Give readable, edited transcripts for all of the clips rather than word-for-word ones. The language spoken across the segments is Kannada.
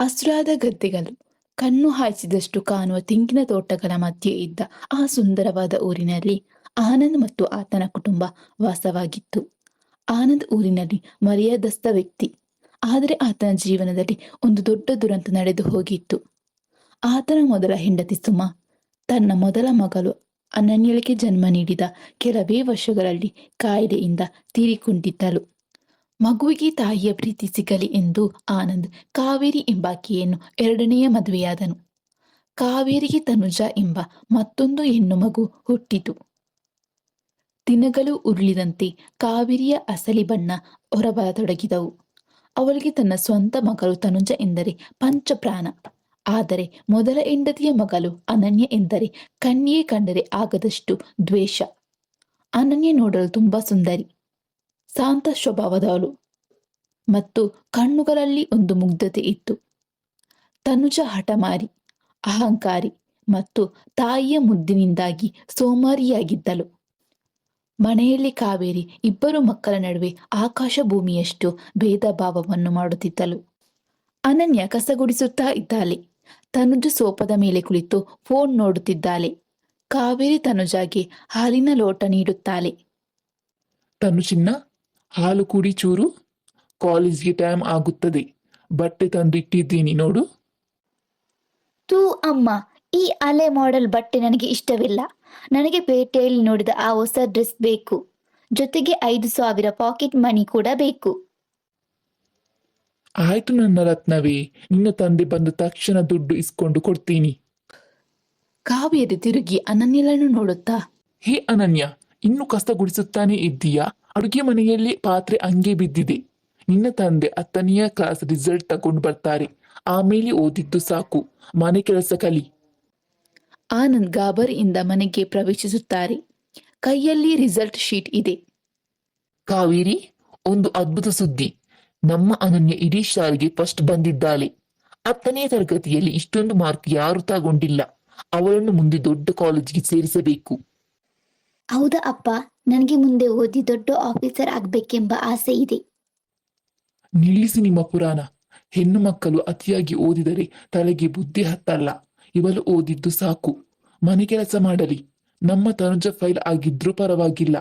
ಹಸುರಾದ ಗದ್ದೆಗಳು, ಕಣ್ಣು ಹಾಯಿಸಿದಷ್ಟು ಕಾಣುವ ತೆಂಗಿನ ತೋಟಗಳ ಮಧ್ಯೆ ಇದ್ದ ಆ ಸುಂದರವಾದ ಊರಿನಲ್ಲಿ ಆನಂದ್ ಮತ್ತು ಆತನ ಕುಟುಂಬ ವಾಸವಾಗಿತ್ತು. ಆನಂದ್ ಊರಿನಲ್ಲಿ ಮರ್ಯಾದಸ್ಥ ವ್ಯಕ್ತಿ. ಆದರೆ ಆತನ ಜೀವನದಲ್ಲಿ ಒಂದು ದೊಡ್ಡ ದುರಂತ ನಡೆದು ಹೋಗಿತ್ತು. ಆತನ ಮೊದಲ ಹೆಂಡತಿ ಸುಮಾ ತನ್ನ ಮೊದಲ ಮಗಳು ಅನನ್ಯಳಿಗೆ ಜನ್ಮ ನೀಡಿದ ಕೆಲವೇ ವರ್ಷಗಳಲ್ಲಿ ಕಾಯಿಲೆಯಿಂದ ತೀರಿಕೊಂಡಿದ್ದಳು. ಮಗುವಿಗೆ ತಾಯಿಯ ಪ್ರೀತಿ ಸಿಗಲಿ ಎಂದು ಆನಂದ್ ಕಾವೇರಿ ಎಂಬಾಕೆಯನ್ನು ಎರಡನೆಯ ಮದುವೆಯಾದನು. ಕಾವೇರಿಗೆ ತನುಜ ಎಂಬ ಮತ್ತೊಂದು ಹೆಣ್ಣು ಮಗು ಹುಟ್ಟಿತು. ದಿನಗಳು ಉರುಳಿದಂತೆ ಕಾವೇರಿಯ ಅಸಲಿ ಬಣ್ಣ ಹೊರಬರತೊಡಗಿದವು. ಅವಳಿಗೆ ತನ್ನ ಸ್ವಂತ ಮಗಳು ತನುಜ ಎಂದರೆ ಪಂಚಪ್ರಾಣ. ಆದರೆ ಮೊದಲ ಹೆಂಡತಿಯ ಮಗಳು ಅನನ್ಯ ಎಂದರೆ ಕಣ್ಣಿಗೆ ಕಂಡರೆ ಆಗದಷ್ಟು ದ್ವೇಷ. ಅನನ್ಯ ನೋಡಲು ತುಂಬಾ ಸುಂದರಿ, ಶಾಂತ ಸ್ವಭಾವದವಳು ಮತ್ತು ಕಣ್ಣುಗಳಲ್ಲಿ ಒಂದು ಮುಗ್ಧತೆ ಇತ್ತು. ತನುಜ ಹಠಮಾರಿ, ಅಹಂಕಾರಿ ಮತ್ತು ತಾಯಿಯ ಮುದ್ದಿನಿಂದಾಗಿ ಸೋಮಾರಿಯಾಗಿದ್ದಳು. ಮನೆಯಲ್ಲಿ ಕಾವೇರಿ ಇಬ್ಬರು ಮಕ್ಕಳ ನಡುವೆ ಆಕಾಶ ಭೂಮಿಯಷ್ಟು ಭೇದ ಭಾವವನ್ನು ಮಾಡುತ್ತಿದ್ದಳು. ಅನನ್ಯ ಕಸ ಗುಡಿಸುತ್ತಾ ಇದ್ದಾಳೆ. ತನುಜ ಸೋಫಾದ ಮೇಲೆ ಕುಳಿತು ಫೋನ್ ನೋಡುತ್ತಿದ್ದಾಳೆ. ಕಾವೇರಿ ತನುಜಾಗೆ ಹಾಲಿನ ಲೋಟ ನೀಡುತ್ತಾಳೆ. ತನುಚಿನ್ನ, ಹಾಲು ಕುಡಿ ಚೂರು. ಕಾಲೇಜ್ಗೆ ಟೈಮ್ ಆಗುತ್ತದೆ. ಬಟ್ಟೆ ತಂದಿಟ್ಟಿದ್ದೀನಿ ನೋಡು. ತೂ ಅಮ್ಮ, ಈ ಹಳೆ ಮಾಡೆಲ್ ಬಟ್ಟೆ ನನಗೆ ಇಷ್ಟವಿಲ್ಲ. ನನಗೆ ಪೇಟೆಯಲ್ಲಿ ನೋಡಿದ ಆ ಹೊಸ ಡ್ರೆಸ್ ಬೇಕು. ಜೊತೆಗೆ 5,000 ಪಾಕೆಟ್ ಮನಿ ಕೂಡ ಬೇಕು. ಆಯ್ತು ನನ್ನ ರತ್ನವೇ, ನಿನ್ನ ತಂದೆ ಬಂದ ತಕ್ಷಣ ದುಡ್ಡು ಇಸ್ಕೊಂಡು ಕೊಡ್ತೀನಿ. ಕಾವೇರಿ ತಿರುಗಿ ಅನನ್ಯಳನ್ನು ನೋಡುತ್ತಾ, ಹೇ ಅನನ್ಯ, ಇನ್ನು ಕಸ ಗುಡಿಸುತ್ತಾನೆ ಇದ್ದೀಯಾ? ಅಡುಗೆ ಮನೆಯಲ್ಲಿ ಪಾತ್ರೆ ಹಂಗೆ ಬಿದ್ದಿದೆ. ನಿನ್ನ ತಂದೆ 10ನೇ ಕ್ಲಾಸ್ ರಿಸಲ್ಟ್ ತಗೊಂಡು ಬರ್ತಾರೆ. ಆಮೇಲೆ ಓದಿದ್ದು ಸಾಕು, ಮನೆ ಕೆಲಸ ಕಲಿ. ಆನಂದ್ ಗಾಬರಿಯಿಂದ ಮನೆಗೆ ಪ್ರವೇಶಿಸುತ್ತಾರೆ. ಕೈಯಲ್ಲಿ ರಿಸಲ್ಟ್ ಶೀಟ್ ಇದೆ. ಕಾವೇರಿ, ಒಂದು ಅದ್ಭುತ ಸುದ್ದಿ. ನಮ್ಮ ಅನನ್ಯ ಇಡೀ ಶಾಲೆಗೆ ಫಸ್ಟ್ ಬಂದಿದ್ದಾಳೆ. 10ನೇ ತರಗತಿಯಲ್ಲಿ ಇಷ್ಟೊಂದು ಮಾರ್ಕ್ ಯಾರು ತಗೊಂಡಿಲ್ಲ. ಅವಳನ್ನು ಮುಂದೆ ದೊಡ್ಡ ಕಾಲೇಜಿಗೆ ಸೇರಿಸಬೇಕು. ಹೌದಾ ಅಪ್ಪ, ನನಗೆ ಮುಂದೆ ಓದಿ ದೊಡ್ಡ ಆಫೀಸರ್ ಆಗ್ಬೇಕೆಂಬ ಆಸೆ ಇದೆ. ನಿಲ್ಲಿಸಿ ನಿಮ್ಮ ಪುರಾಣ. ಹೆಣ್ಣು ಮಕ್ಕಳು ಅತಿಯಾಗಿ ಓದಿದರೆ ತಲೆಗೆ ಬುದ್ಧಿ ಹತ್ತಲ್ಲ. ಇವಳು ಓದಿದ್ದು ಸಾಕು, ಮನೆ ಕೆಲಸ ಮಾಡಲಿ. ನಮ್ಮ ತನುಜ ಫೈಲ್ ಆಗಿದ್ರೂ ಪರವಾಗಿಲ್ಲ.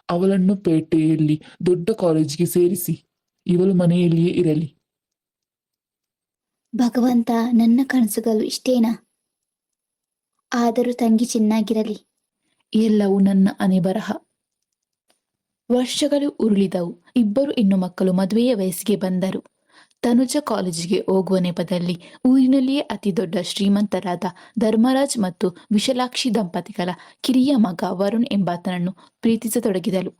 ಅವಳನ್ನು ಪೇಟೆಯಲ್ಲಿ ದೊಡ್ಡ ಕಾಲೇಜಿಗೆ ಸೇರಿಸಿ. ಇವಳು ಮನೆಯಲ್ಲಿಯೇ ಇರಲಿ. ಭಗವಂತ, ನನ್ನ ಕನಸುಗಳು ಇಷ್ಟೇನಾ? ಆದರೂ ತಂಗಿ ಚೆನ್ನಾಗಿರಲಿ. ಎಲ್ಲವೂ ನನ್ನ ಅನೆಬರಹ. ವರ್ಷಗಳು ಉರುಳಿದವು. ಇಬ್ಬರು ಹೆಣ್ಣು ಮಕ್ಕಳು ಮದುವೆಯ ವಯಸ್ಸಿಗೆ ಬಂದರು. ತನುಜ ಕಾಲೇಜಿಗೆ ಹೋಗುವ ನೆಪದಲ್ಲಿ ಊರಿನಲ್ಲಿಯೇ ಅತಿ ದೊಡ್ಡ ಶ್ರೀಮಂತರಾದ ಧರ್ಮರಾಜ್ ಮತ್ತು ವಿಶಾಲಾಕ್ಷಿ ದಂಪತಿಗಳ ಕಿರಿಯ ಮಗ ವರುಣ್ ಎಂಬಾತನನ್ನು ಪ್ರೀತಿಸತೊಡಗಿದಳು.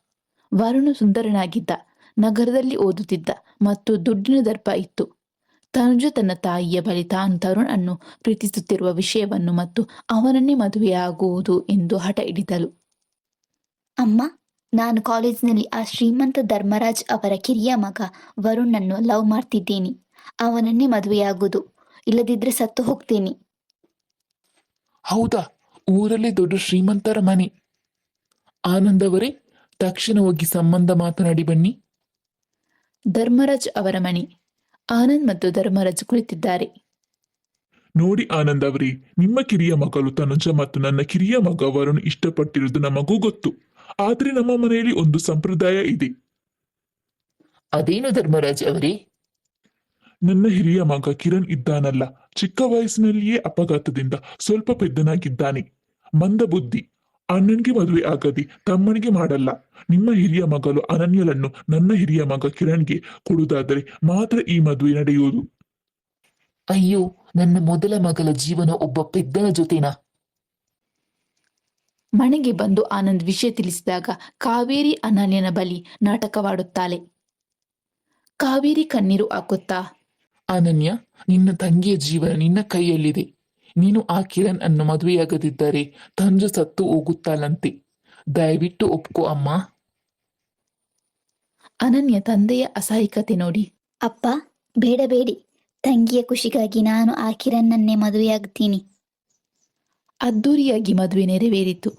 ವರುಣ್ ಸುಂದರನಾಗಿದ್ದ, ನಗರದಲ್ಲಿ ಓದುತ್ತಿದ್ದ ಮತ್ತು ದುಡ್ಡಿನ ದರ್ಪ ಇತ್ತು. ತನುಜ ತನ್ನ ತಾಯಿಯ ಬಳಿ ತಾನು ತರುಣ್ ಅನ್ನು ಪ್ರೀತಿಸುತ್ತಿರುವ ವಿಷಯವನ್ನು ಮತ್ತು ಅವನನ್ನೇ ಮದುವೆಯಾಗುವುದು ಎಂದು ಹಠ ಹಿಡಿದಳು. ಅಮ್ಮ, ನಾನು ಕಾಲೇಜಿನಲ್ಲಿ ಆ ಶ್ರೀಮಂತ ಧರ್ಮರಾಜ್ ಅವರ ಕಿರಿಯ ಮಗ ವರುಣನ್ನು ಲವ್ ಮಾಡ್ತಿದ್ದೀನಿ. ಅವನನ್ನೇ ಮದುವೆಯಾಗುವುದು, ಇಲ್ಲದಿದ್ರೆ ಸತ್ತು ಹೋಗ್ತೀನಿ. ಹೌದಾ? ಊರಲ್ಲಿ ದೊಡ್ಡ ಶ್ರೀಮಂತರ ಮನೆ. ಆನಂದ್ ಅವರೇ, ತಕ್ಷಣ ಹೋಗಿ ಸಂಬಂಧ ಮಾತನಾಡಿ ಬನ್ನಿ. ಧರ್ಮರಾಜ್ ಅವರ ಮನೆ. ಆನಂದ್ ಮತ್ತು ಧರ್ಮರಾಜ್ ಕುಳಿತಿದ್ದಾರೆ. ನೋಡಿ ಆನಂದ್ ಅವರೇ, ನಿಮ್ಮ ಕಿರಿಯ ಮಗಳು ತನುಜ ಮತ್ತು ನನ್ನ ಕಿರಿಯ ಮಗ ವರುಣ್ ಇಷ್ಟಪಟ್ಟಿರುವುದು ನಮಗೂ ಗೊತ್ತು. ಆದ್ರೆ ನಮ್ಮ ಮನೆಯಲ್ಲಿ ಒಂದು ಸಂಪ್ರದಾಯ ಇದೆ. ಅದೇನು ಧರ್ಮರಾಜ್ ಅವರೇ? ನನ್ನ ಹಿರಿಯ ಮಗ ಕಿರಣ್ ಇದ್ದಾನಲ್ಲ, ಚಿಕ್ಕ ವಯಸ್ಸಿನಲ್ಲಿಯೇ ಅಪಘಾತದಿಂದ ಸ್ವಲ್ಪ ಪೆದ್ದನಾಗಿದ್ದಾನೆ. ಮಂದ ಬುದ್ಧಿ. ಅಣ್ಣನ್ಗೆ ಮದುವೆ ಆಗದೆ ತಮ್ಮನಿಗೆ ಮಾಡಲ್ಲ. ನಿಮ್ಮ ಹಿರಿಯ ಮಗಳು ಅನನ್ಯಳನ್ನು ನನ್ನ ಹಿರಿಯ ಮಗ ಕಿರಣ್ಗೆ ಕೊಡುವುದಾದರೆ ಮಾತ್ರ ಈ ಮದುವೆ ನಡೆಯುವುದು. ಅಯ್ಯೋ, ನನ್ನ ಮೊದಲ ಮಗಳ ಜೀವನ ಒಬ್ಬ ಪೆದ್ದನ ಜೊತೆನಾ? ಮನೆಗೆ ಬಂದು ಆನಂದ್ ವಿಷಯ ತಿಳಿಸಿದಾಗ ಕಾವೇರಿ ಅನನ್ಯನ ಬಳಿ ನಾಟಕವಾಡುತ್ತಾಳೆ. ಕಾವೇರಿ ಕಣ್ಣೀರು ಹಾಕುತ್ತಾ, ಅನನ್ಯ, ನಿನ್ನ ತಂಗಿಯ ಜೀವನ ನಿನ್ನ ಕೈಯಲ್ಲಿದೆ. ನೀನು ಆ ಕಿರಣ್ ಅನ್ನು ಮದುವೆಯಾಗದಿದ್ದರೆ ತನುಜ ಸತ್ತು ಹೋಗುತ್ತಾಳಂತೆ. ದಯವಿಟ್ಟು ಒಪ್ಕೋ ಅಮ್ಮ. ಅನನ್ಯ ತಂದೆಯ ಅಸಹಾಯಕತೆ ನೋಡಿ, ಅಪ್ಪ, ಬೇಡಬೇಡಿ. ತಂಗಿಯ ಖುಷಿಗಾಗಿ ನಾನು ಆ ಕಿರಣ್ಣನ್ನೇ ಮದುವೆಯಾಗ್ತೀನಿ. ಅದ್ದೂರಿಯಾಗಿ ಮದುವೆ ನೆರವೇರಿತು.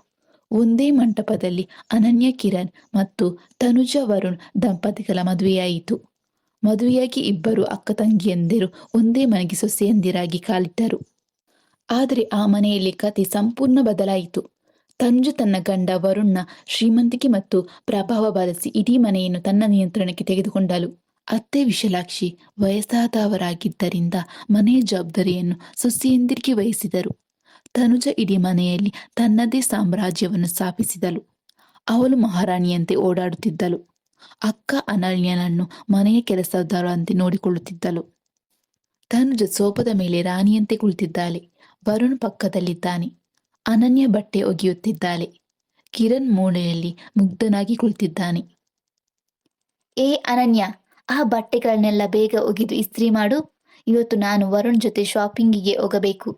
ಒಂದೇ ಮಂಟಪದಲ್ಲಿ ಅನನ್ಯ ಕಿರಣ್ ಮತ್ತು ತನುಜ ವರುಣ್ ದಂಪತಿಗಳ ಮದುವೆಯಾಯಿತು. ಮದುವೆಯಾಗಿ ಇಬ್ಬರು ಅಕ್ಕ ತಂಗಿಯಂದಿರು ಒಂದೇ ಮನೆಗೆ ಸೊಸೆಯಂದಿರಾಗಿ ಕಾಲಿಟ್ಟರು. ಆದರೆ ಆ ಮನೆಯಲ್ಲಿ ಕತೆ ಸಂಪೂರ್ಣ ಬದಲಾಯಿತು. ತನುಜ ತನ್ನ ಗಂಡ ವರುಣ್ನ ಶ್ರೀಮಂತಿಕೆ ಮತ್ತು ಪ್ರಭಾವ ಬಳಸಿ ಇಡೀ ಮನೆಯನ್ನು ತನ್ನ ನಿಯಂತ್ರಣಕ್ಕೆ ತೆಗೆದುಕೊಂಡಳು. ಅತ್ತೆ ವಿಶಾಲಾಕ್ಷಿ ವಯಸ್ಸಾದವರಾಗಿದ್ದರಿಂದ ಮನೆಯ ಜವಾಬ್ದಾರಿಯನ್ನು ಸೊಸೆಯಂದಿರಿಗೆ ವಹಿಸಿದರು. ತನುಜ ಇಡೀ ಮನೆಯಲ್ಲಿ ತನ್ನದೇ ಸಾಮ್ರಾಜ್ಯವನ್ನು ಸ್ಥಾಪಿಸಿದಳು. ಅವಳು ಮಹಾರಾಣಿಯಂತೆ ಓಡಾಡುತ್ತಿದ್ದಳು. ಅಕ್ಕ ಅನನ್ಯನನ್ನು ಮನೆಯ ಕೆಲಸದವಳಂತೆ ನೋಡಿಕೊಳ್ಳುತ್ತಿದ್ದಳು. ತನುಜ ಸೋಫಾದ ಮೇಲೆ ರಾಣಿಯಂತೆ ಕುಳಿತಿದ್ದಾಳೆ. ವರುಣ್ ಪಕ್ಕದಲ್ಲಿದ್ದಾನೆ. ಅನನ್ಯ ಬಟ್ಟೆ ಒಗೆಯುತ್ತಿದ್ದಾಳೆ. ಕಿರಣ್ ಮೂಲೆಯಲ್ಲಿ ಮುಗ್ಧನಾಗಿ ಕುಳಿತಿದ್ದಾನೆ. ಏ ಅನನ್ಯ, ಆ ಬಟ್ಟೆಗಳನ್ನೆಲ್ಲ ಬೇಗ ಒಗೆದು ಇಸ್ತ್ರಿ ಮಾಡು. ಇವತ್ತು ನಾನು ವರುಣ್ ಜೊತೆ ಶಾಪಿಂಗಿಗೆ ಹೋಗಬೇಕು.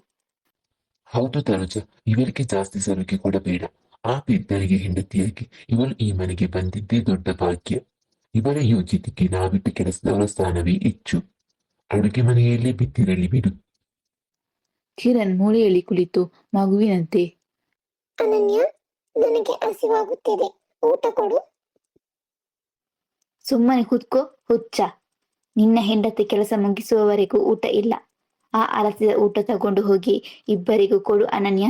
ಹೌದು ತನುಜ, ಇವರಿಗೆ ಜಾಸ್ತಿ ಸಲಿಗೆ ಕೊಡಬೇಡ. ಆ ಪೆದ್ದನಿಗೆ ಹೆಂಡತಿಯಾಗಿ ಇವಳು ಈ ಮನೆಗೆ ಬಂದಿದ್ದೇ ದೊಡ್ಡ ಭಾಗ್ಯ. ಇವಳ ಯೋಚಿತಿಗೆ ನಾವಿಟ್ಟ ಕೆಲಸದವರ ಸ್ಥಾನವೇ ಹೆಚ್ಚು. ಅಡುಗೆ ಮನೆಯಲ್ಲೇ ಬಿದ್ದಿರಲಿ ಬಿಡು. ಕಿರಣ್ ಮೂಲೆಯಲ್ಲಿ ಕುಳಿತು ಮಗುವಿನಂತೆ, ಅನನ್ಯ, ನನಗೆ ಹಸಿವಾಗುತ್ತಿದೆ, ಊಟ ಕೊಡು. ಸುಮ್ಮನೆ ಕೂತ್ಕೋ ಹುಚ್ಚ. ನಿನ್ನ ಹೆಂಡತಿ ಕೆಲಸ ಮುಗಿಸುವವರೆಗೂ ಊಟ ಇಲ್ಲ. ಆ ಅಲಸಿದ ಊಟ ತಗೊಂಡು ಹೋಗಿ ಇಬ್ಬರಿಗೂ ಕೊಡು ಅನನ್ಯ.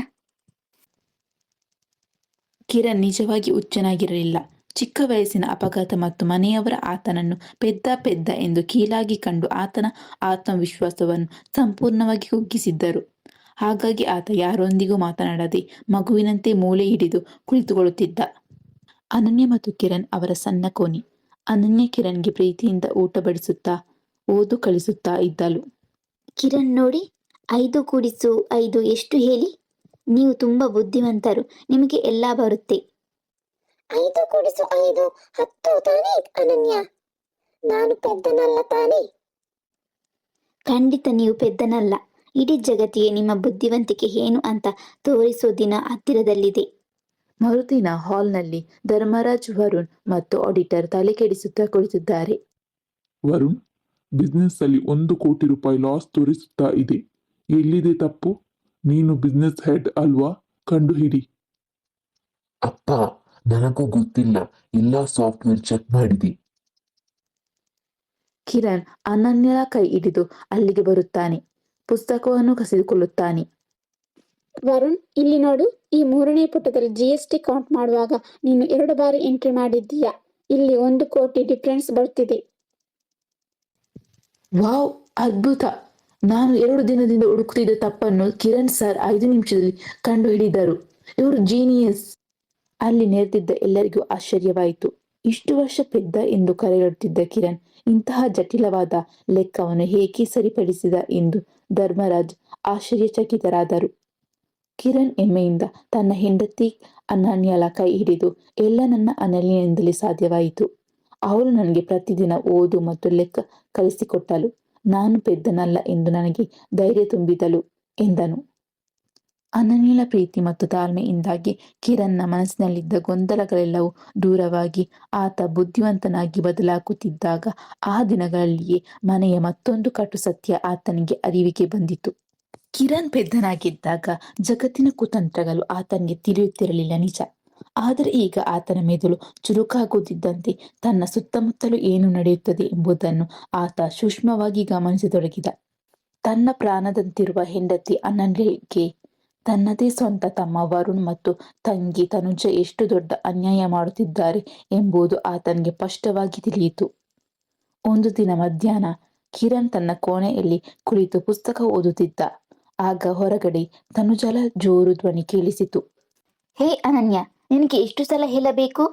ಕಿರಣ್ ನಿಜವಾಗಿ ಹುಚ್ಚನಾಗಿರಲಿಲ್ಲ. ಚಿಕ್ಕ ವಯಸ್ಸಿನ ಅಪಘಾತ ಮತ್ತು ಮನೆಯವರ ಆತನನ್ನು ಪೆದ್ದ ಎಂದು ಕೀಳಾಗಿ ಕಂಡು ಆತನ ಆತ್ಮವಿಶ್ವಾಸವನ್ನು ಸಂಪೂರ್ಣವಾಗಿ ಕುಗ್ಗಿಸಿದ್ದರು. ಹಾಗಾಗಿ ಆತ ಯಾರೊಂದಿಗೂ ಮಾತನಾಡದೆ ಮಗುವಿನಂತೆ ಮೂಲೆ ಹಿಡಿದು ಕುಳಿತುಕೊಳ್ಳುತ್ತಿದ್ದ. ಅನನ್ಯ ಮತ್ತು ಕಿರಣ್ ಅವರ ಸಣ್ಣ ಕೋಣೆ. ಅನನ್ಯ ಕಿರಣ್ಗೆ ಪ್ರೀತಿಯಿಂದ ಊಟ ಬಡಿಸುತ್ತಾ ಓದು ಕಳಿಸುತ್ತಾ ಇದ್ದಳು. ಕಿರಣ್ ನೋಡಿ, 5 × 5 ಎಷ್ಟು ಹೇಳಿ? ನೀವು ತುಂಬಾ ಬುದ್ಧಿವಂತರು, ನಿಮಗೆ ಎಲ್ಲ ಬರುತ್ತೆ. 5 × 5 10 ತಾನೇ ಅನನ್ಯ? ನಾನು ಪೆದ್ದನಲ್ಲ ತಾನೇ? ಖಂಡಿತ ನೀವು ಪೆದ್ದನಲ್ಲ. ಇಡೀ ಜಗತ್ತಿಗೆ ನಿಮ್ಮ ಬುದ್ಧಿವಂತಿಕೆ ಏನು ಅಂತ ತೋರಿಸೋ ದಿನ ಹತ್ತಿರದಲ್ಲಿದೆ. ಮರುದಿನ ಹಾಲ್ನಲ್ಲಿ ಧರ್ಮರಾಜ್, ವರುಣ್ ಮತ್ತು ಆಡಿಟರ್ ತಲೆ ಕೆಡಿಸುತ್ತಾ ಕುಳಿತಿದ್ದಾರೆ. ವರುಣ್, ಬಿಸ್ನೆಸ್ ಅಲ್ಲಿ 1 ಕೋಟಿ ರೂಪಾಯಿ ಲಾಸ್ ತೋರಿಸುತ್ತಾ ಇದೆ. ಎಲ್ಲಿದೆ ತಪ್ಪು? ನೀನು ಬಿಸ್ನೆಸ್ ಹೆಡ್ ಅಲ್ವಾ? ಕಂಡು ಹಿಡಿ. ಅಪ್ಪ, ನನಗೂ ಗೊತ್ತಿಲ್ಲ. ಎಲ್ಲಾ ಸಾಫ್ಟ್ವೇರ್ ಚೆಕ್ ಮಾಡಿದೆ. ಕಿರಣ್ ಅನನ್ಯಳ ಕೈ ಹಿಡಿದು ಅಲ್ಲಿಗೆ ಬರುತ್ತಾನೆ. ಪುಸ್ತಕವನ್ನು ಕಸಿದುಕೊಳ್ಳುತ್ತಾನೆ. ವರುಣ್, ಇಲ್ಲಿ ನೋಡು. ಈ 3ನೇ ಪುಟದಲ್ಲಿ GST ಕೌಂಟ್ ಮಾಡುವಾಗ ನೀನು 2 ಬಾರಿ ಎಂಟ್ರಿ ಮಾಡಿದ್ದೀಯಾ. ಇಲ್ಲಿ 1 ಕೋಟಿ ಡಿಫರೆನ್ಸ್ ಬರ್ತಿದೆ. ವಾವ್, ಅದ್ಭುತ! ನಾನು 2 ದಿನದಿಂದ ಹುಡುಕುತ್ತಿದ್ದ ತಪ್ಪನ್ನು ಕಿರಣ್ ಸರ್ 5 ನಿಮಿಷದಲ್ಲಿ ಕಂಡು ಹಿಡಿದರು. ಇವರು ಜೀನಿಯಸ್. ಅಲ್ಲಿ ನೆರೆದಿದ್ದ ಎಲ್ಲರಿಗೂ ಆಶ್ಚರ್ಯವಾಯಿತು. ಇಷ್ಟು ವರ್ಷ ಪೆದ್ದ ಎಂದು ಕರೆಯುತ್ತಿದ್ದ ಕಿರಣ್ ಇಂತಹ ಜಟಿಲವಾದ ಲೆಕ್ಕವನ್ನು ಹೇಗೆ ಸರಿಪಡಿಸಿದ ಎಂದು ಧರ್ಮರಾಜ್ ಆಶ್ಚರ್ಯಚಕಿತರಾದರು. ಕಿರಣ್ ಹೆಮ್ಮೆಯಿಂದ ತನ್ನ ಹೆಂಡತಿ ಅನನ್ಯಳ ಕೈ ಹಿಡಿದು, ಎಲ್ಲ ನನ್ನ ಅನನ್ಯನಿಂದಲೇ ಸಾಧ್ಯವಾಯಿತು. ಅವಳು ನನಗೆ ಪ್ರತಿದಿನ ಓದು ಮತ್ತು ಲೆಕ್ಕ ಕಲಿಸಿಕೊಟ್ಟಳು. ನಾನು ಪೆದ್ದನಲ್ಲ ಎಂದು ನನಗೆ ಧೈರ್ಯ ತುಂಬಿದಳು ಎಂದನು. ಅನನ್ಯಳ ಪ್ರೀತಿ ಮತ್ತು ತಾಳ್ಮೆಯಿಂದಾಗಿ ಕಿರಣ್ನ ಮನಸ್ಸಿನಲ್ಲಿದ್ದ ಗೊಂದಲಗಳೆಲ್ಲವೂ ದೂರವಾಗಿ ಆತ ಬುದ್ಧಿವಂತನಾಗಿ ಬದಲಾಗುತ್ತಿದ್ದಾಗ ಆ ದಿನಗಳಲ್ಲಿಯೇ ಮನೆಯ ಮತ್ತೊಂದು ಕಟು ಸತ್ಯ ಆತನಿಗೆ ಅರಿವಿಗೆ ಬಂದಿತು. ಕಿರಣ್ ಪೆದ್ದನಾಗಿದ್ದಾಗ ಜಗತ್ತಿನ ಕುತಂತ್ರಗಳು ಆತನಿಗೆ ತಿಳಿಯುತ್ತಿರಲಿಲ್ಲ ನಿಜ. ಆದರೆ ಈಗ ಆತನ ಮೆದುಳು ಚುರುಕಾಗುತ್ತಿದ್ದಂತೆ ತನ್ನ ಸುತ್ತಮುತ್ತಲೂ ಏನು ನಡೆಯುತ್ತದೆ ಎಂಬುದನ್ನು ಆತ ಸೂಕ್ಷ್ಮವಾಗಿ ಗಮನಿಸತೊಡಗಿದ. ತನ್ನ ಪ್ರಾಣದಂತಿರುವ ಹೆಂಡತಿ ಅನನ್ಯಗೆ ತನ್ನದೇ ಸ್ವಂತ ತಮ್ಮ ವರುಣ್ ಮತ್ತು ತಂಗಿ ತನುಜ ಎಷ್ಟು ದೊಡ್ಡ ಅನ್ಯಾಯ ಮಾಡುತ್ತಿದ್ದಾರೆ ಎಂಬುದು ಆತನಿಗೆ ಸ್ಪಷ್ಟವಾಗಿ ತಿಳಿಯಿತು. ಒಂದು ದಿನ ಮಧ್ಯಾಹ್ನ ಕಿರಣ್ ತನ್ನ ಕೋಣೆಯಲ್ಲಿ ಕುಳಿತು ಪುಸ್ತಕ ಓದುತ್ತಿದ್ದ. ಆಗ ಹೊರಗಡೆ ತನುಜಳ ಜೋರು ಧ್ವನಿ ಕೇಳಿಸಿತು. ಹೇ ಅನನ್ಯ, ನಿನಗೆ ಎಷ್ಟು ಸಲ ಹೇಳಬೇಕು?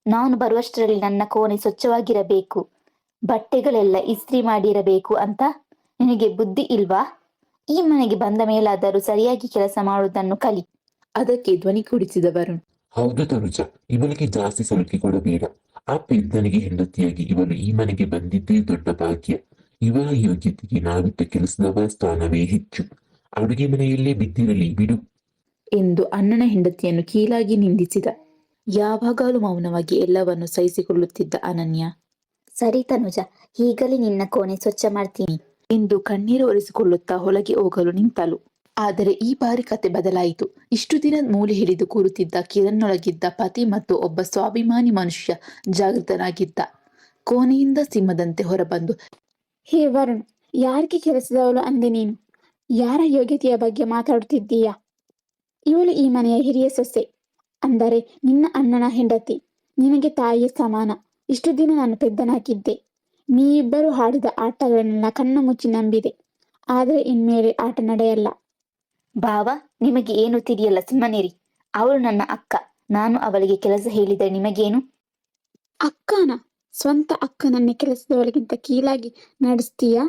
ನಾನು ಬರುವಷ್ಟರಲ್ಲಿ ನನ್ನ ಕೋಣೆ ಸ್ವಚ್ಛವಾಗಿರಬೇಕು, ಬಟ್ಟೆಗಳೆಲ್ಲ ಇಸ್ತ್ರಿ ಮಾಡಿರಬೇಕು ಅಂತ. ನಿನಗೆ ಬುದ್ಧಿ ಇಲ್ವಾ? ಈ ಮನೆಗೆ ಬಂದ ಮೇಲಾದರೂ ಸರಿಯಾಗಿ ಕೆಲಸ ಮಾಡುವುದನ್ನು ಕಲಿ. ಅದಕ್ಕೆ ಧ್ವನಿ ಕೂಡಿಸಿದ ವರುಣ್, ಹೌದು ತನುಜ, ಇವಳಿಗೆ ಜಾಸ್ತಿ ಸಲಿಗೆ ಕೊಡಬೇಡ. ಆ ಪೆದ್ದನಿಗೆ ಹೆಂಡತಿಯಾಗಿ ಇವಳು ಈ ಮನೆಗೆ ಬಂದಿದ್ದೇ ದೊಡ್ಡ ಭಾಗ್ಯ. ಇವಳ ಯೋಗ್ಯತೆಗೆ ನಾವಿಟ್ಟ ಕೆಲಸದವರ ಸ್ಥಾನವೇ ಹೆಚ್ಚು. ಅಡುಗೆ ಮನೆಯಲ್ಲೇ ಬಿದ್ದಿರಲಿ ಬಿಡು ಎಂದು ಅಣ್ಣನ ಹೆಂಡತಿಯನ್ನು ಕೀಳಾಗಿ ನಿಂದಿಸಿದ. ಯಾವಾಗಲೂ ಮೌನವಾಗಿ ಎಲ್ಲವನ್ನು ಸಹಿಸಿಕೊಳ್ಳುತ್ತಿದ್ದ ಅನನ್ಯ, ಸರಿ ತನುಜ, ಈಗಲೇ ನಿನ್ನ ಕೋಣೆ ಸ್ವಚ್ಛ ಮಾಡ್ತೀನಿ ಎಂದು ಕಣ್ಣೀರು ಒರೆಸಿಕೊಳ್ಳುತ್ತಾ ಒಳಗೆ ಹೋಗಲು ನಿಂತಳು. ಆದರೆ ಈ ಬಾರಿ ಕತೆ ಬದಲಾಯಿತು. ಇಷ್ಟು ದಿನ ಮೂಲೆ ಹಿಡಿದು ಕೂರುತ್ತಿದ್ದ ಕಿರಣ್ಣೊಳಗಿದ್ದ ಪತಿ ಮತ್ತು ಒಬ್ಬ ಸ್ವಾಭಿಮಾನಿ ಮನುಷ್ಯ ಜಾಗೃತನಾಗಿದ್ದ. ಕೋಣೆಯಿಂದ ಸಿಂಹದಂತೆ ಹೊರಬಂದು ಹೇ ವರುಣ್, ಯಾರಿಗೆ ಕೆಲಸದವಳು ಅಂದೆ ನೀನು? ಯಾರ ಯೋಗ್ಯತೆಯ ಬಗ್ಗೆ ಮಾತಾಡುತ್ತಿದ್ದೀಯಾ? ಇವಳು ಈ ಮನೆಯ ಹಿರಿಯ ಸೊಸೆ, ಅಂದರೆ ನಿನ್ನ ಅಣ್ಣನ ಹೆಂಡತಿ. ನಿನಗೆ ತಾಯಿಯ ಸಮಾನ. ಇಷ್ಟು ದಿನ ನಾನು ಪೆದ್ದನಾಗಿದ್ದೆ. ನೀವಿಬ್ಬರು ಆಡಿದ ಆಟಗಳನ್ನೆಲ್ಲ ಕಣ್ಣು ಮುಚ್ಚಿ ನಂಬಿದೆ. ಆದರೆ ಇನ್ಮೇಲೆ ಆಟ ನಡೆಯಲ್ಲ. ಬಾವ, ನಿಮಗೆ ಏನು ತಿಳಿಯಲ್ಲ, ಸುಮ್ಮನಿರಿ. ಅವಳು ನನ್ನ ಅಕ್ಕ. ನಾನು ಅವಳಿಗೆ ಕೆಲಸ ಹೇಳಿದರೆ ನಿಮಗೇನು? ಅಕ್ಕನ ಸ್ವಂತ ಅಕ್ಕನನ್ನೇ ಕೆಲಸದವಳಿಗಿಂತ ಕೀಳಾಗಿ ನಡೆಸ್ತೀಯಾ?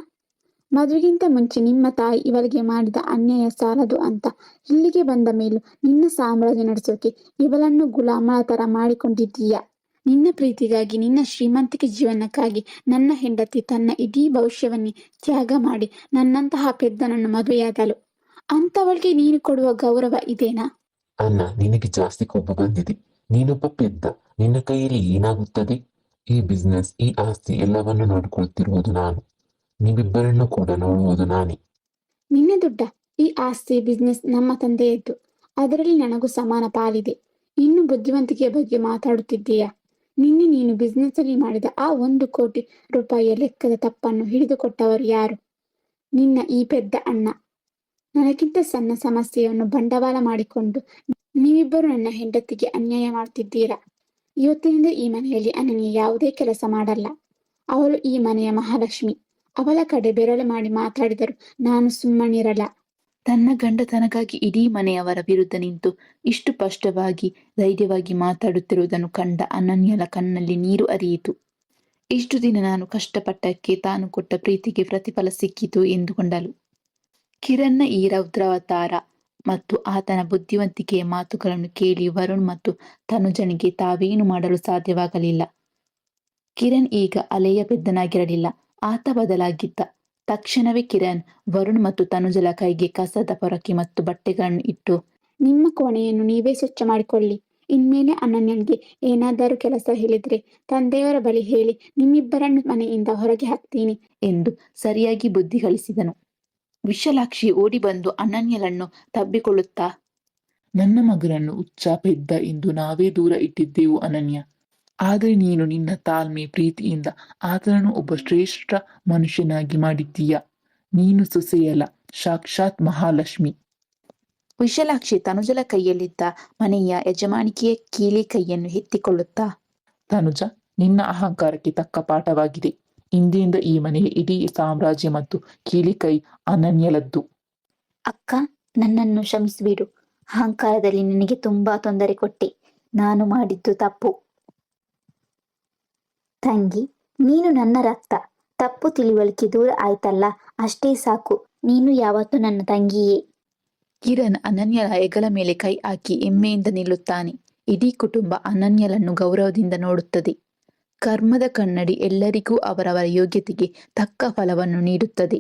ಮದುವೆಗಿಂತ ಮುಂಚೆ ನಿಮ್ಮ ತಾಯಿ ಇವಳಿಗೆ ಮಾಡಿದ ಅನ್ಯಾಯ ಸಾಲದು ಅಂತ ಇಲ್ಲಿಗೆ ಬಂದ ಮೇಲೂ ನಿನ್ನ ಸಾಮ್ರಾಜ್ಯ ನಡೆಸೋಕೆ ಇವಳನ್ನು ಗುಲಾಮಳ ತರ ಮಾಡಿಕೊಂಡಿದ್ದೀಯಾ? ನಿನ್ನ ಪ್ರೀತಿಗಾಗಿ, ನಿನ್ನ ಶ್ರೀಮಂತಿಕೆ ಜೀವನಕ್ಕಾಗಿ ನನ್ನ ಹೆಂಡತಿ ತನ್ನ ಇಡೀ ಭವಿಷ್ಯವನ್ನೇ ತ್ಯಾಗ ಮಾಡಿ ನನ್ನಂತಹ ಪೆದ್ದನನ್ನು ಮದುವೆಯಾದಳು. ಅಂತವಳಿಗೆ ನೀನು ಕೊಡುವ ಗೌರವ ಇದೇನಾ? ಅಣ್ಣ, ನಿನಗೆ ಜಾಸ್ತಿ ಕೋಪ ಬಂದಿದೆ. ನೀನೊಬ್ಬ ಪೆದ್ದ. ನಿನ್ನ ಕೈಯಲ್ಲಿ ಏನಾಗುತ್ತದೆ? ಈ ಬಿಸ್ನೆಸ್, ಈ ಆಸ್ತಿ ಎಲ್ಲವನ್ನು ನೋಡಿಕೊಳ್ತಿರುವುದು ನಾನು. ನೀವಿಬ್ಬರನ್ನು ಕೂಡ ನೋಡುವುದು ನಾನೇ. ನಿನ್ನ ದುಡ್ಡ? ಈ ಆಸ್ತಿ ಬಿಸ್ನೆಸ್ ನಮ್ಮ ತಂದೆಯದ್ದು. ಅದರಲ್ಲಿ ನನಗೂ ಸಮಾನ ಪಾಲಿದೆ. ಇನ್ನು ಬುದ್ಧಿವಂತಿಕೆಯ ಬಗ್ಗೆ ಮಾತಾಡುತ್ತಿದ್ದೀಯಾ? ನಿನ್ನೆ ನೀನು ಬಿಸ್ನೆಸ್ ಅಲ್ಲಿ ಮಾಡಿದ ಆ 1 ಕೋಟಿ ರೂಪಾಯಿಯ ಲೆಕ್ಕದ ತಪ್ಪನ್ನು ಹಿಡಿದುಕೊಟ್ಟವರು ಯಾರು? ನಿನ್ನ ಈ ಪೆದ್ದ ಅಣ್ಣ. ನನಗಿಂತ ಸಣ್ಣ ಸಮಸ್ಯೆಯನ್ನು ಬಂಡವಾಳ ಮಾಡಿಕೊಂಡು ನೀವಿಬ್ಬರು ನನ್ನ ಹೆಂಡತಿಗೆ ಅನ್ಯಾಯ ಮಾಡ್ತಿದ್ದೀರಾ. ಇವತ್ತಿನಿಂದ ಈ ಮನೆಯಲ್ಲಿ ಅನನ್ಯ ಯಾವುದೇ ಕೆಲಸ ಮಾಡಲ್ಲ. ಅವಳು ಈ ಮನೆಯ ಮಹಾಲಕ್ಷ್ಮಿ. ಅವಳ ಕಡೆ ಬೆರಳು ಮಾಡಿ ಮಾತಾಡಿದರು ನಾನು ಸುಮ್ಮನಿರಲ್ಲ. ತನ್ನ ಗಂಡತನಕ್ಕಾಗಿ ಇಡೀ ಮನೆಯವರ ವಿರುದ್ಧ ನಿಂತು ಇಷ್ಟು ಸ್ಪಷ್ಟವಾಗಿ ಧೈರ್ಯವಾಗಿ ಮಾತಾಡುತ್ತಿರುವುದನ್ನು ಕಂಡ ಅನನ್ಯಳ ಕಣ್ಣಲ್ಲಿ ನೀರು ಹರಿಯಿತು. ಇಷ್ಟು ದಿನ ನಾನು ಕಷ್ಟಪಟ್ಟಕ್ಕೆ ತಾನು ಕೊಟ್ಟ ಪ್ರೀತಿಗೆ ಪ್ರತಿಫಲ ಸಿಕ್ಕಿತು ಎಂದುಕೊಂಡಳು. ಕಿರಣ್ನ ಈ ರೌದ್ರಾವತಾರ ಮತ್ತು ಆತನ ಬುದ್ಧಿವಂತಿಕೆಯ ಮಾತುಗಳನ್ನು ಕೇಳಿ ವರುಣ್ ಮತ್ತು ತನುಜನಿಗೆ ತಾವೇನು ಮಾಡಲು ಸಾಧ್ಯವಾಗಲಿಲ್ಲ. ಕಿರಣ್ ಈಗ ಅಲೆಯ ಪೆದ್ದನಾಗಿರಲಿಲ್ಲ, ಆತ ಬದಲಾಗಿದ್ದ. ತಕ್ಷಣವೇ ಕಿರಣ್ ವರುಣ್ ಮತ್ತು ತನುಜಲ ಕೈಗೆ ಕಸದ ಪೊರಕೆ ಮತ್ತು ಬಟ್ಟೆಗಳನ್ನು ಇಟ್ಟು, ನಿಮ್ಮ ಕೋಣೆಯನ್ನು ನೀವೇ ಸ್ವಚ್ಛ ಮಾಡಿಕೊಳ್ಳಿ. ಇನ್ಮೇಲೆ ಅನನ್ಯನಿಗೆ ಏನಾದರೂ ಕೆಲಸ ಹೇಳಿದ್ರೆ ತಂದೆಯವರ ಬಳಿ ಹೇಳಿ ನಿಮ್ಮಿಬ್ಬರನ್ನು ಮನೆಯಿಂದ ಹೊರಗೆ ಹಾಕ್ತೀನಿ ಎಂದು ಸರಿಯಾಗಿ ಬುದ್ಧಿ ಕಲಿಸಿದನು. ವಿಶಾಲಾಕ್ಷಿ ಓಡಿ ಬಂದು ಅನನ್ಯಳನ್ನು ತಬ್ಬಿಕೊಳ್ಳುತ್ತಾ, ನನ್ನ ಮಗನನ್ನು ಹುಚ್ಚ ಪೆದ್ದ ಎಂದು ನಾವೇ ದೂರ ಇಟ್ಟಿದ್ದೆವು ಅನನ್ಯ. ಆದರೆ ನೀನು ನಿನ್ನ ತಾಳ್ಮೆ, ಪ್ರೀತಿಯಿಂದ ಆತನನ್ನು ಒಬ್ಬ ಶ್ರೇಷ್ಠ ಮನುಷ್ಯನಾಗಿ ಮಾಡಿದ್ದೀಯ. ನೀನು ಸೊಸೆಯಲ್ಲ, ಸಾಕ್ಷಾತ್ ಮಹಾಲಕ್ಷ್ಮಿ. ವಿಶಾಲಾಕ್ಷಿ ತನುಜಲ ಕೈಯಲ್ಲಿದ್ದ ಮನೆಯ ಯಜಮಾನಿಕೆಯ ಕೀಲಿ ಕೈಯನ್ನು ಎತ್ತಿಕೊಳ್ಳುತ್ತಾ, ತನುಜ, ನಿನ್ನ ಅಹಂಕಾರಕ್ಕೆ ತಕ್ಕ ಪಾಠವಾಗಿದೆ. ಇಂದಿನಿಂದ ಈ ಮನೆಯ ಇಡೀ ಸಾಮ್ರಾಜ್ಯ ಮತ್ತು ಕೀಲಿಕೈ ಅನನ್ಯಲದ್ದು. ಅಕ್ಕ, ನನ್ನನ್ನು ಕ್ಷಮಿಸಿಬಿಡು. ಅಹಂಕಾರದಲ್ಲಿ ನಿನಗೆ ತುಂಬಾ ತೊಂದರೆ ಕೊಟ್ಟೆ. ನಾನು ಮಾಡಿದ್ದು ತಪ್ಪು. ತಂಗಿ, ನೀನು ನನ್ನ ರಕ್ತ. ತಪ್ಪು ತಿಳುವಳಿಕೆ ದೂರ ಆಯ್ತಲ್ಲ, ಅಷ್ಟೇ ಸಾಕು. ನೀನು ಯಾವತ್ತೂ ನನ್ನ ತಂಗಿಯೇ. ಕಿರಣ್ ಅನನ್ಯಳ ಹೆಗಲ ಮೇಲೆ ಕೈ ಹಾಕಿ ಹೆಮ್ಮೆಯಿಂದ ನಿಲ್ಲುತ್ತಾನೆ. ಇಡೀ ಕುಟುಂಬ ಅನನ್ಯಳನ್ನು ಗೌರವದಿಂದ ನೋಡುತ್ತದೆ. ಕರ್ಮದ ಕನ್ನಡಿ ಎಲ್ಲರಿಗೂ ಅವರವರ ಯೋಗ್ಯತೆಗೆ ತಕ್ಕ ಫಲವನ್ನು ನೀಡುತ್ತದೆ.